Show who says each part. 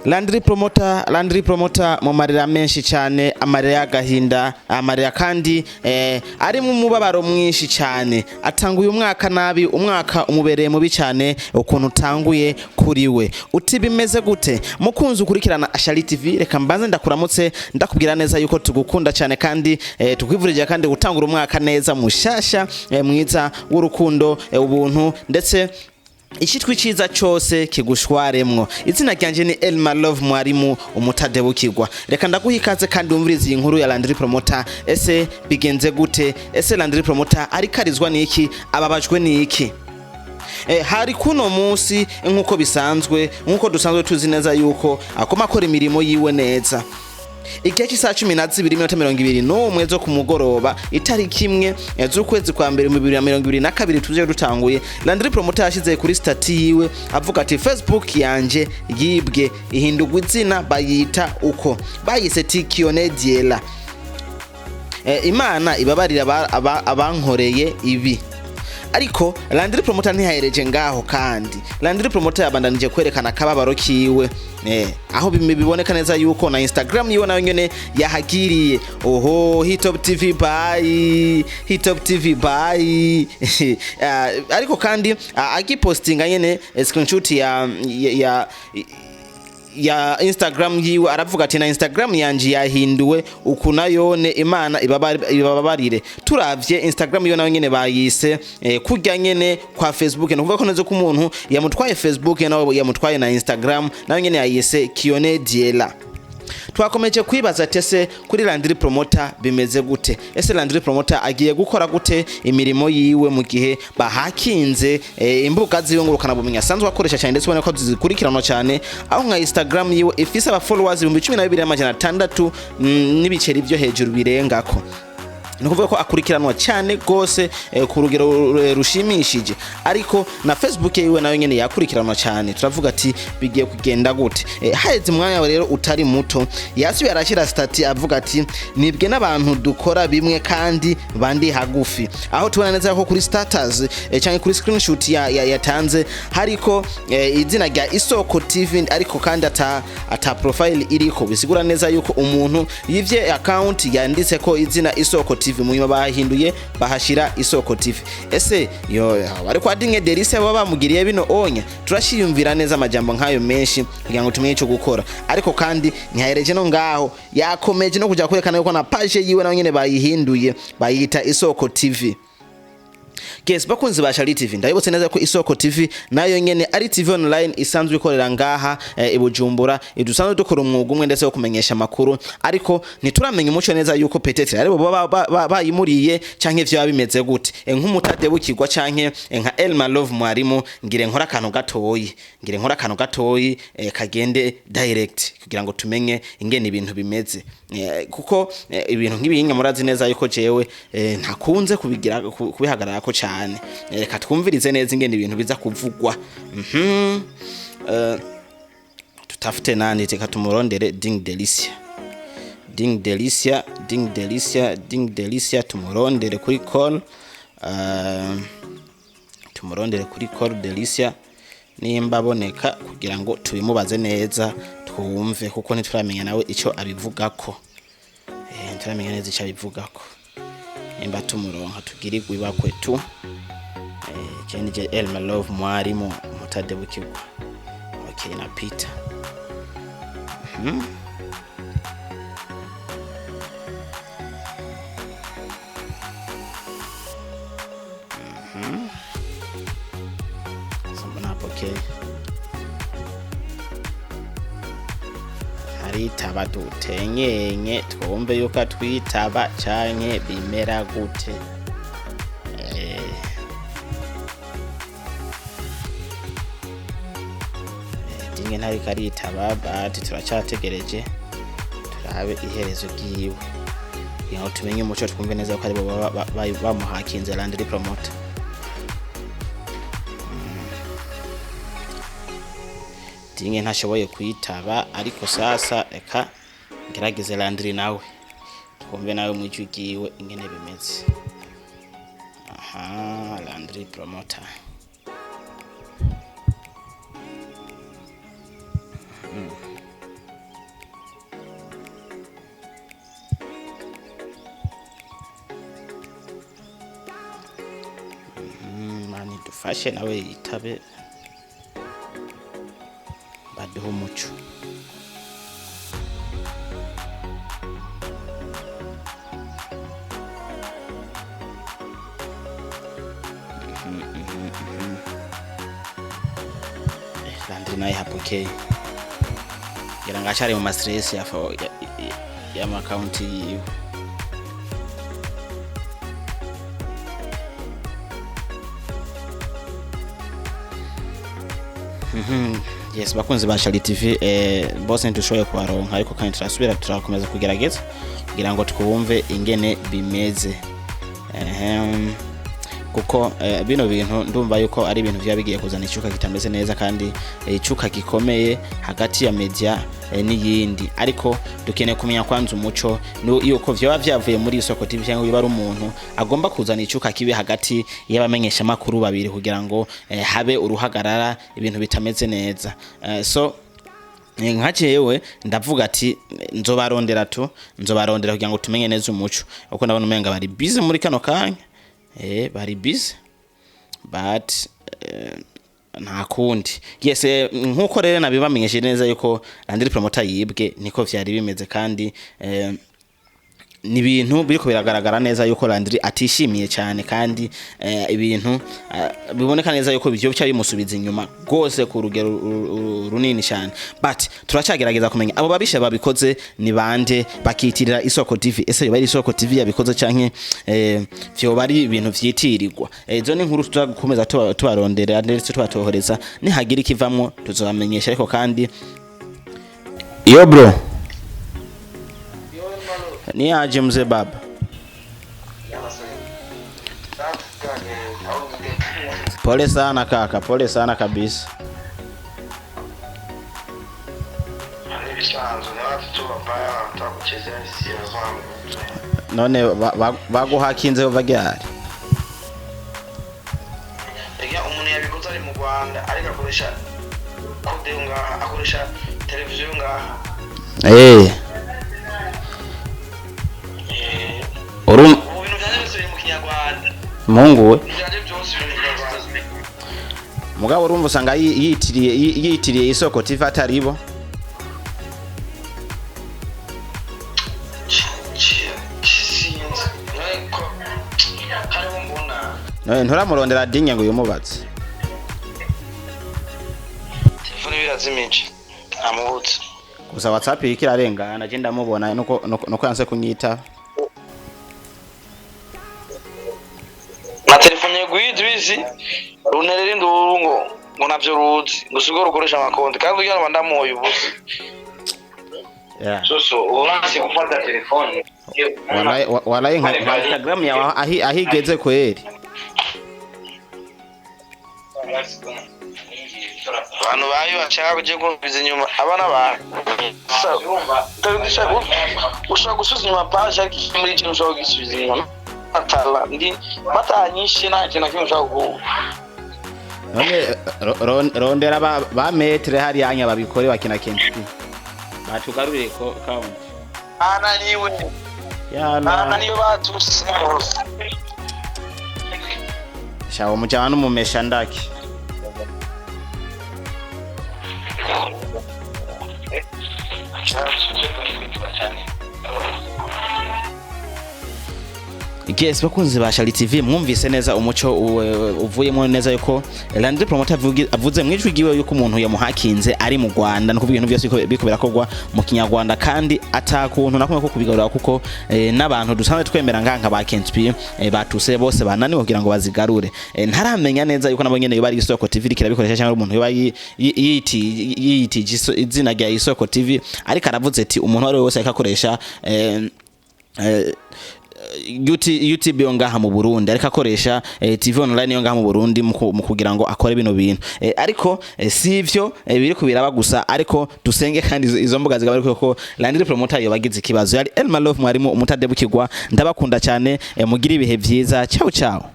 Speaker 1: Landry promoter mu marira menshi cyane, amarira y'agahinda, amarira kandi ari mu mubabaro mwinshi cyane. Atanguye umwaka nabi, umwaka umubereye mubi cyane ukuntu utanguye kuri we. Uti bimeze gute? Mukunzi ukurikirana Ashali TV, reka mbanze ndakuramutse ndakubwira neza yuko tugukunda cyane kandi tukwivurije kandi gutangura umwaka neza mushasha mwiza w'urukundo, ubuntu ndetse ishitwi ciza cyose kigushwaremwo. Izina ryanje ni Elma Love mwarimu umutadebukirwa. Reka ndaguha ikaze kandi umvirize iyi nkuru ya Landry Promoter. Ese bigenze gute? Ese Landry Promoter arikarizwa niki? Ababajwe niki? Hari kuno munsi nkuko bisanzwe, nkuko dusanzwe tuzi neza yuko akoma akora imirimo yiwe neza. Igihe cy'isaha 12:21 zo ku mugoroba itariki imwe z'ukwezi kwa mbere 2022 tuje dutanguye, Landry Promoter yashize kuri stati yiwe avuga ati Facebook yanje yibwe ihindurwa izina bayita uko bayise Tikionediela. Imana ibabarira abankoreye ibi. Ariko Landry Promoter ntihayereje ngaho kandi Landry Promoter yabandanije kwerekana akababaro kiwe aho biboneka neza yuko na Instagram yiwe nayo nyene yahagiriye. Oho, Hitop TV bye ariko kandi agipostinga nyene screenshot ya Instagram yiwe aravuga ati na Instagram yanje yahinduwe uku nayone Imana ibabarire. Turavye Instagram yo nayo nyene bayise kurya nyene kwa Facebook, no kuvuga ko neze ko umuntu yamutwaye Facebook nawe yamutwaye na Instagram nayo nyene yayise Tikionediela. Twakomeje kwibaza tese kuri Landry Promoter bimeze gute? Ese Landry Promoter agiye gukora gute imirimo yiwe mu gihe bahakinze imbuga ziwe ngurukana bumenyi sanzwe akoresha cyane ndetse ubona ko zikurikiranwa cyane, aho nka Instagram yiwe ifise aba followers 12,600 n'ibiceri byo hejuru birengako. Nukuvuga ko akurikiranwa cyane gose ku rugero rushimishije, ariko na Facebook yiwe nayo nyene yakurikiranwa cyane. Turavuga ati bigiye kugenda gute? Haheze umwanya rero utari muto yasubiye arashira stati avuga ati nibwe n'abantu dukora bimwe kandi bandi hagufi. Aho tubona neza ko kuri status cyangwa kuri screenshot yatanze hariko izina rya Isoko TV, ariko kandi ata profile iriko, bisigura neza yuko umuntu yivye account yanditse ko izina Isoko TV munyuma bahinduye bahashira Isoko TV. Ese yo bari kwa dinge Delisia baba bamugiriye bino onya? Turashiyumvira neza amajambo nkayo menshi kugira ngo tumenye cyo gukora, ariko kandi ntihayereje no ngaho yakomeje no kuja kwerekana yuko na page yiwe nayo nyene bayihinduye bayita Isoko TV. Guys, bakunzi ba Ashali TV, ndabibutse neza ko Isoko TV nayo nyene ari TV online isanzwe ikorera ngaha ibujumbura, idusanzwe dukora umwuga umwe ndetse wo kumenyesha makuru, ariko nituramenya umuco neza yuko petetre ari bo bayimuriye canke vyo bimeze gute. Nk'umutadebukirwa canke nka Elma Love mwarimu ngire nkora akantu gatoyi kagende direct kugira ngo tumenye ingene ibintu bimeze, kuko ibintu nk'ibihinya murazi neza yuko jewe ntakunze kubihagarara ko cyane. Reka twumvirize neza ingene ibintu biza kuvugwa. Tutafute nani teka tumurondere Ding Delisia tumurondere kuri call, Delisia nimba aboneka kugira ngo tubimubaze neza twumve, kuko ntituramenya nawe ico abivugako. Nturamenya neza ico abivugako. Imba tumuronka tugirirwe bakwe tu je Elma Love mwarimu umutadebukirwa. Okay, na Peter Sambana okay. Haritaba dutenyenye twumve yuko twitaba canke bimera gute. Dinge ntari karitaba bati turacategereje turabe iherezo giwe ngo tumenye umuco twumve neza ko ari bamuhakinze Landry Promoter. Dinge ntashoboye kwitaba, ariko sasa eka gerageze Landry nawe twumve nawe mucyo giwe ingene bimeze. Landry Promoter. mufashe nawe yitabe baduho umuco. Landry naye hapokei, ngira ngachari mu stress ya akaunti yiwe. Yes, bakunze ba Shali TV bose ntushoboye kubaronka, ariko kandi turasubira turakomeza kugerageza kugira ngo twumve ingene bimeze. Kuko bino bintu ndumva yuko ari ibintu byabigiye kuzana icuka kitameze neza, kandi icuka gikomeye hagati ya media n'iyindi. Ariko dukeneye kumenya kwanza umuco yuko vyo byavuye muri Isoko TV cyangwa biba ari umuntu agomba kuzana icuka kibe hagati y'abamenyesha makuru babiri kugira ngo habe uruhagarara, ibintu bitameze neza. So nkajewe ndavuga ati nzobarondera kugira ngo tumenye neza umuco, uko ndabona umenga bari busy muri kano kanya. Bari busy but nta kundi. Yes, nkuko rero nabibamenyeshe neza yuko Landry Promoter yibwe niko vyari bimeze, kandi ni ibintu biriko biragaragara neza yuko Landry atishimiye cyane, kandi ibintu biboneka neza yuko bivyo bica bimusubiza inyuma gose ku rugero runini cyane. But turacagerageza kumenya abo babisha babikoze ni bande, bakitirira Isoko TV. Ese bari Isoko TV yabikoze canke vyo bari ibintu vyitirirwa? Izo ni nkuru turakomeza tubarondera ndetse tubatohoreza, nihagira ikivamwo tuzobamenyesha. Ariko kandi yo bro ni aje mzee baba? Pole sana kaka, pole sana kabisa. None baguhakinze uvagyari?
Speaker 2: Umuntu yabikoze ari mu Rwanda ariko akoresha kode ngaha, akoresha televiziyo ngaha.
Speaker 1: Mungu we mugabo urumva usanga yitiriye Isoko TV ataribo. Noye nturamurondera dinye ngo yumubatse.
Speaker 2: Telefone birazimije amubutse
Speaker 1: gusa WhatsApp ikirarengana, je ndamubona nuko yanse kunyita.
Speaker 2: Na telefone guidwizi runerera induru ngo navyo ruzi gusigo rukoresha amakonti, kandi ugira abanda moyo ubuze. So uranse gufata telefone
Speaker 1: wala Instagram yawe ahigeze kweli.
Speaker 2: Abantu bayo bashaka kuje kumviza inyuma abana ba ushaka gusubiza inyuma page ariko muri kintu ushaka gusubiza inyuma atala ndi batanyishe nta kintu kimwe ushaka ku.
Speaker 1: None rondera ba metre hari yanya babikore bakina kenshi batugarurire ko count
Speaker 2: ananiwe yana niyo batuse
Speaker 1: shawo mujana umumesha ndaki. Yes, bakunze ba Shali TV mwumvise neza umuco uvuyemo neza yuko Landry Promoter avuze mwijwi giwe yuko umuntu yamuhakinze ari mu Rwanda, no kuvuga ibintu byose biko birakogwa mu Kinyarwanda, kandi atakuntu nakumwe ko kubigarura kuko n'abantu dusanzwe twemera nganka ba KNP batuse bose banani kugira ngo bazigarure. Ntaramenya neza yuko nabo nyene bari Isoko TV kirabikoresha cyangwa umuntu yoba yiti izina rya Isoko TV, ariko aravuze ati umuntu wari wose akakoresha YouTube yo ngaha mu Burundi, ariko akoresha TV online yo ngaha mu Burundi mu kugira ngo akore bino bintu. Ariko sivyo biri kubiraba gusa, ariko dusenge kandi izo mbuga zigaba ariko Landry Promoter yo bagize ikibazo. Yari Elma Love mwarimu umutadebukirwa, ndabakunda cyane, mugira ibihe byiza. Ciao ciao.